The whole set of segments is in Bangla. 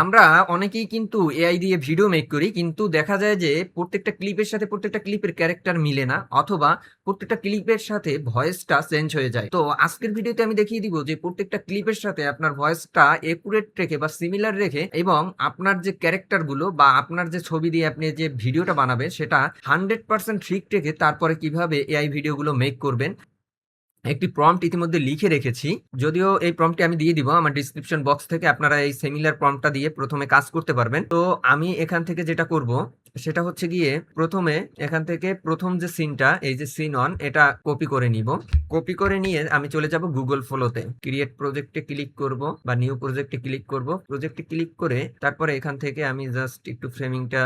আমরা অনেকেই কিন্তু এআই দিয়ে ভিডিও মেক করি, কিন্তু দেখা যায় যে প্রত্যেকটা ক্লিপের সাথে প্রত্যেকটা ক্লিপের ক্যারেক্টার মিলে না, অথবা প্রত্যেকটা ক্লিপের সাথে ভয়েসটা চেঞ্জ হয়ে যায়। তো আজকের ভিডিওতে আমি দেখিয়ে দিব যে প্রত্যেকটা ক্লিপের সাথে আপনার ভয়েসটা একুরেট রেখে বা সিমিলার রেখে, এবং আপনার যে ক্যারেক্টার গুলো বা আপনার যে ছবি দিয়ে আপনি যে ভিডিওটা বানাবেন সেটা 100% ঠিক রেখে তারপরে কিভাবে এআই ভিডিওগুলো মেক করবেন। একটি প্রম্পট ইতিমধ্যে লিখে রেখেছি, যদিও এই প্রম্পটটি আমি দিয়ে দিব আমার ডিসক্রিপশন বক্স থেকে। আপনারা এই সিমিলার প্রম্পটটা দিয়ে প্রথমে কাজ করতে পারবেন। তো আমি এখান থেকে যেটা করব সেটা হচ্ছে গিয়ে প্রথমে এখান থেকে প্রথম যে সিনটা, এই যে সিন 1, এটা কপি করে নিব। কপি করে নিয়ে আমি চলে যাব গুগল ফ্লোতে, ক্রিয়েট প্রজেক্টে ক্লিক করব বা নিউ প্রজেক্টে ক্লিক করব। প্রজেক্টে ক্লিক করে তারপরে এখান থেকে আমি জাস্ট একটু ফ্রেমিংটা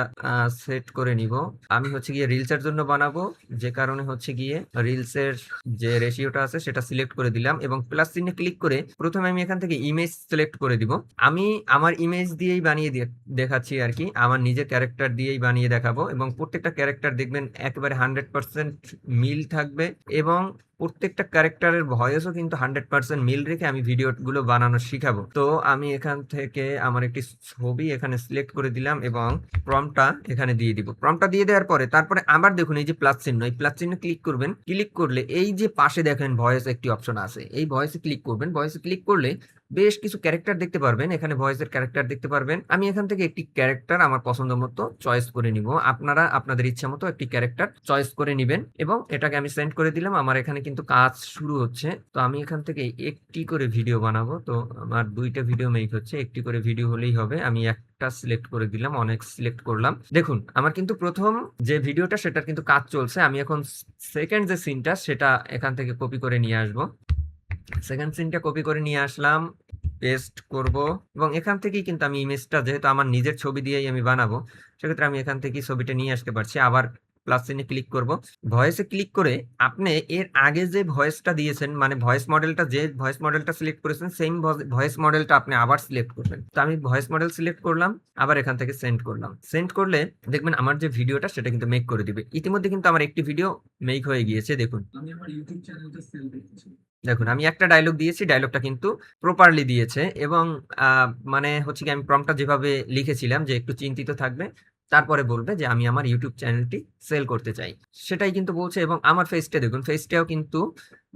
সেট করে নিব। আমি হচ্ছে গিয়ে রিলসের জন্য বানাবো, যে কারণে হচ্ছে গিয়ে রিলসের যে রেশিওটা আছে সেটা সিলেক্ট করে দিলাম এবং প্লাস চিহ্নে ক্লিক করে প্রথমে আমি এখান থেকে ইমেজ সিলেক্ট করে দিব। আমি আমার ইমেজ দিয়েই বানিয়ে দেখাচ্ছি আর কি, আমার নিজের ক্যারেক্টার দিয়েই বানিয়ে দেখাবো, এবং প্রত্যেকটা ক্যারেক্টার দেখবেন একেবারে 100% মিল থাকবে, এবং প্রত্যেকটা ক্যারেক্টারের ভয়েসও কিন্তু 100% মিল রেখে আমি ভিডিওগুলো বানানো শিখাবো। তো আমি এখান থেকে আমার একটি ছবি এখানে সিলেক্ট করে দিলাম এবং প্রম্পটটা এখানে দিয়ে দিব। প্রম্পটটা দিয়ে দেওয়ার পরে তারপরে আবার দেখুন এই যে প্লাস চিহ্ন, এই প্লাস চিহ্ন ক্লিক করবেন। ক্লিক করলে এই যে পাশে দেখেন ভয়েস একটি অপশন আছে, এই ভয়েসে ক্লিক করবেন। ভয়েসে ক্লিক করলে বেশ কিছু ক্যারেক্টার দেখতে পারবেন, এখানে ভয়েসের ক্যারেক্টার দেখতে পারবেন। আমি এখান থেকে একটি ক্যারেক্টার আমার পছন্দ মতো চয়েস করে নিব। আপনারা আপনাদের ইচ্ছা মতো একটি ক্যারেক্টার চয়েস করে নিবেন এবং এটাকে আমি সেন্ড করে দিলাম। আমার এখানে কিন্তু কাজ শুরু হচ্ছে। তো আমি এখান থেকে একটি করে ভিডিও বানাবো। তো আমার দুইটা ভিডিও মেক হচ্ছে, একটি করে ভিডিও হলেই হবে। আমি একটা সিলেক্ট করে দিলাম, অনেক সিলেক্ট করলাম। দেখুন আমার কিন্তু প্রথম যে ভিডিওটা সেটার কিন্তু কাজ চলছে। আমি এখন সেকেন্ড যে সিনটা সেটা এখান থেকে কপি করে নিয়ে আসবো। সেকেন্ড সিনটা কপি করে নিয়ে আসলাম, পেস্ট করব, এবং এখান থেকেই কিন্তু আমি ইমেজটা, যেহেতু আমার নিজের ছবি দিয়েই আমি বানাবো, সেক্ষেত্রে আমি এখান থেকে ছবিটা নিয়ে আসতে পারছি। আবার প্লাস চিহ্নে ক্লিক করব, ভয়েসে ক্লিক করে আপনি এর আগে যে ভয়েসটা দিয়েছেন, মানে ভয়েস মডেলটা, যে ভয়েস মডেলটা সিলেক্ট করেছেন সেম ভয়েস মডেলটা আপনি আবার সিলেক্ট করবেন। তো আমি ভয়েস মডেল সিলেক্ট করলাম, আবার এখান থেকে সেন্ড করলাম। সেন্ড করলে দেখবেন আমার যে ভিডিওটা সেটা কিন্তু মেক করে দিবে। ইতিমধ্যে কিন্তু আমার একটি ভিডিও মেক হয়ে গিয়েছে। দেখুন আমি আমার ইউটিউব চ্যানেলটা সেল করতেছি। দেখুন আমি একটা ডায়লগ দিয়েছি, ডায়লগটা কিন্তু প্রপারলি দিয়েছে, এবং মানে হচ্ছে কি আমি প্রম্পটটা যেভাবে লিখেছিলাম যে একটু চিন্তিত থাকবে, তারপরে বলবে যে আমি আমার ইউটিউব চ্যানেলটি সেল করতে চাই, সেটাই কিন্তু বলছে। এবং আমার ফেসটা দেখুন, ফেসটাও কিন্তু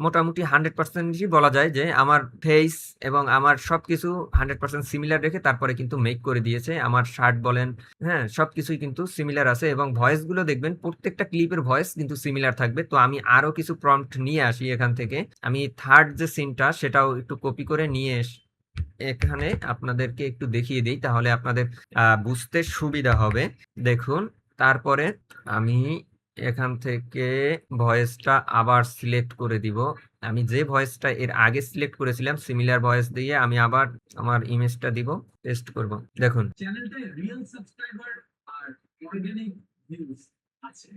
মোটামুটি 100%ই বলা যায় যে আমার ফেস এবং আমার সবকিছু 100% সিমিলার রেখে তারপরে কিন্তু মেক করে দিয়েছে। আমার শার্ট বলেন, হ্যাঁ, সবকিছুই কিন্তু সিমিলার আছে, এবং ভয়েস গুলো দেখবেন প্রত্যেকটা ক্লিপের ভয়েস কিন্তু সিমিলার থাকবে। তো আমি আরো কিছু প্রম্পট নিয়ে আসি এখান থেকে। আমি থার্ড যে সিনটা সেটাও একটু কপি করে নিয়ে এখানে আপনাদেরকে একটু দেখিয়ে দিই, তাহলে আপনাদের বুঝতে সুবিধা হবে। দেখুন তারপরে আমি এখান থেকে ভয়েসটা আবার সিলেক্ট করে দিব। আমি যে ভয়েসটা এর আগে সিলেক্ট করেছিলাম সিমিলার ভয়েস দিয়ে আমি আবার আমার ইমেজটা দিব, পেস্ট করব। দেখুন চ্যানেলটায় রিয়েল সাবস্ক্রাইবার আর অর্গানিক ভিউজ আছে,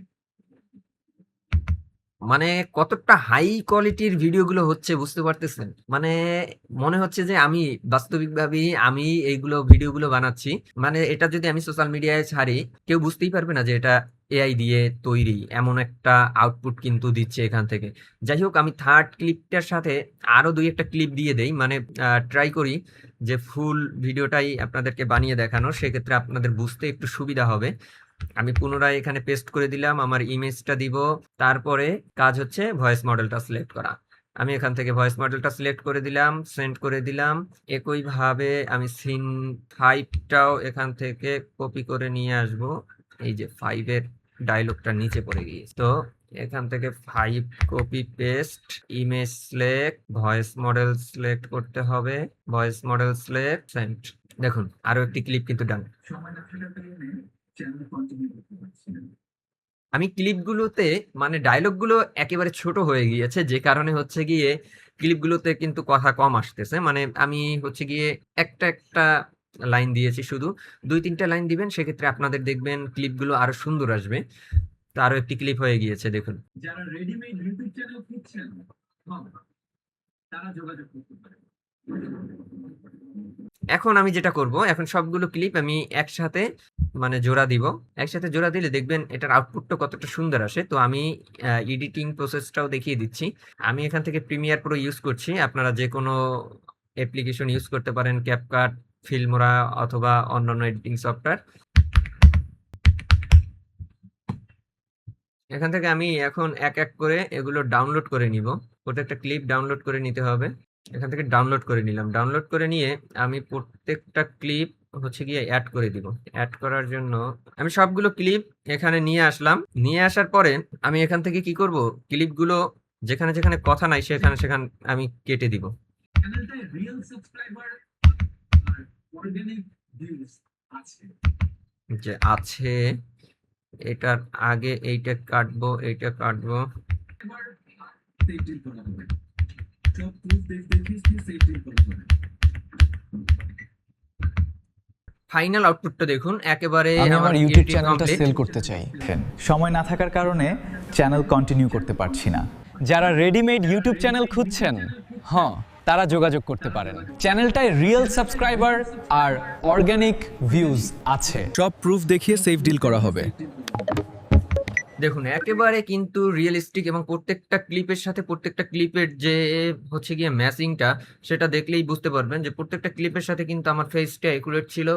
মানে কতটা হাই কোয়ালিটির ভিডিওগুলো হচ্ছে বুঝতে পারতেছেন। মানে মনে হচ্ছে যে আমি বাস্তবিকভাবেই আমি এইগুলো ভিডিওগুলো বানাচ্ছি। মানে এটা যদি আমি সোশ্যাল মিডিয়ায় ছাড়ি কেউ বুঝতেই পারবে না যে এটা এআই দিয়ে তৈরি, এমন একটা আউটপুট কিন্তু দিচ্ছে এখান থেকে। যাই হোক, আমি থার্ড ক্লিপটার সাথে আরো দুই একটা ক্লিপ দিয়ে দেই, মানে ট্রাই করি যে ফুল ভিডিওটাই আপনাদেরকে বানিয়ে দেখানো, সেক্ষেত্রে আপনাদের বুঝতে একটু সুবিধা হবে। আমি পুনরায় এখানে পেস্ট করে দিলাম, আমার ইমেজটা দিব, তারপরে কাজ হচ্ছে ভয়েস মডেলটা সিলেক্ট করা। আমি এখান থেকে ভয়েস মডেলটা সিলেক্ট করে দিলাম, সেন্ড করে দিলাম। একইভাবে আমি সিন 5টাও এখান থেকে কপি করে নিয়ে আসব। এই যে 5-এর ডায়লগটা নিচে পড়ে গিয়েছে, তো এখান থেকে 5 copy paste, image select, voice model select করতে হবে, ভয়েস মডেল সিলেক্ট, সেন্ড। দেখুন আরো একটি ক্লিপ কিন্তু ডান। আমি ক্লিপগুলোতে মানে ডায়লগগুলো একেবারে ছোট হয়ে গিয়েছে, যে কারণে হচ্ছে গিয়ে ক্লিপগুলোতে কিন্তু কথা কম আসতেছে। মানে আমি হচ্ছে গিয়ে একটা একটা লাইন দিয়েছি, শুধু 2-3টা লাইন দিবেন, সেক্ষেত্রে আপনাদের দেখবেন ক্লিপগুলো আরো সুন্দর আসবে। তো আরো একটি ক্লিপ হয়ে গিয়েছে, দেখুন। যারা রেডিমেড ইউটিউব চ্যানেল খুঁজছেন তারা যোগাযোগ করতে পারেন। এখন আমি যেটা করব, এখন সবগুলো ক্লিপ আমি একসাথে মানে জোড়া দিব। একসাথে জোড়া দিলে দেখবেন এটার আউটপুটটা কতটা সুন্দর আসে। তো আমি এডিটিং প্রসেসটাও দেখিয়ে দিচ্ছি। আমি এখান থেকে প্রিমিয়ার প্রো ইউজ করছি, আপনারা যে কোনো অ্যাপ্লিকেশন ইউজ করতে পারেন, ক্যাপকাট ফিল্মোরা অথবা অন্যান্য এডিটিং সফটওয়্যার। এখান থেকে আমি এখন এক এক করে এগুলো ডাউনলোড করে নিব। প্রত্যেকটা ক্লিপ ডাউনলোড করে নিতে হবে। এখান থেকে ডাউনলোড করে নিলাম। ডাউনলোড করে নিয়ে আমি প্রত্যেকটা ক্লিপ হচ্ছে গিয়ে অ্যাড করে দিব। অ্যাড করার জন্য আমি সবগুলো ক্লিপ এখানে নিয়ে আসলাম। নিয়ে আসার পরে আমি এখান থেকে কি করব, ক্লিপগুলো যেখানে যেখানে কথা নাই সেখানে সেখানে আমি কেটে দিব। চ্যানেলটায় রিয়েল সাবস্ক্রাইবার আর অর্গানিক ভিউজ আছে। যে আছে, এটার আগে এইটা কাটবো, এইটা কাটবো। এবার সেভ ডিল করা হবে। সব প্রুফ দেখিয়ে সেভ ডিল করা হবে। ফাইনাল আউটপুটটা দেখুন, একেবারে আমি আমার আমার ইউটিউব এডিটিং চ্যানেলটা কমপ্লিট। সেল করতে চাই। সময় না থাকার কারণে চ্যানেল কন্টিনিউ করতে পারছি না। যারা রেডিমেড ইউটিউব চ্যানেল খুঁজছেন, হ্যাঁ, তারা যোগাযোগ করতে পারেন। চ্যানেলটায় রিয়েল সাবস্ক্রাইবার আর অর্গানিক ভিউজ আছে। সব প্রুফ দেখিয়ে সেভ ডিল করা হবে। দেখুন একেবারে কিন্তু রিয়েলিস্টিক, এবং প্রত্যেকটা ক্লিপের সাথে প্রত্যেকটা ক্লিপের যে হচ্ছে গিয়ে ম্যাচিংটা, সেটা দেখলেই বুঝতে পারবেন যে প্রত্যেকটা ক্লিপের সাথে কিন্তু আমার ফেসটা একুরেট ছিল,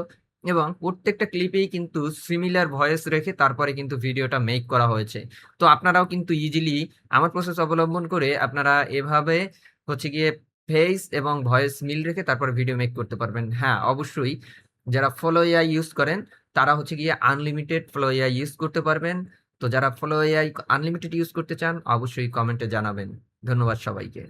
এবং প্রত্যেকটা ক্লিপেই কিন্তু সিমিলার ভয়েস রেখে তারপরে কিন্তু ভিডিওটা মেক করা হয়েছে। তো আপনারাও কিন্তু ইজিলি আমার প্রসেস অবলম্বন করে আপনারা এভাবে হচ্ছে গিয়ে ফেস এবং ভয়েস মিল রেখে তারপরে ভিডিও মেক করতে পারবেন। হ্যাঁ, অবশ্যই যারা ফলো এআই ইউজ করেন তারা হচ্ছে গিয়ে আনলিমিটেড ফলো এআই ইউজ করতে পারবেন। তো যারা ফলো এআই আনলিমিটেড ইউজ করতে চান অবশ্যই কমেন্টে জানাবেন। ধন্যবাদ সবাইকে।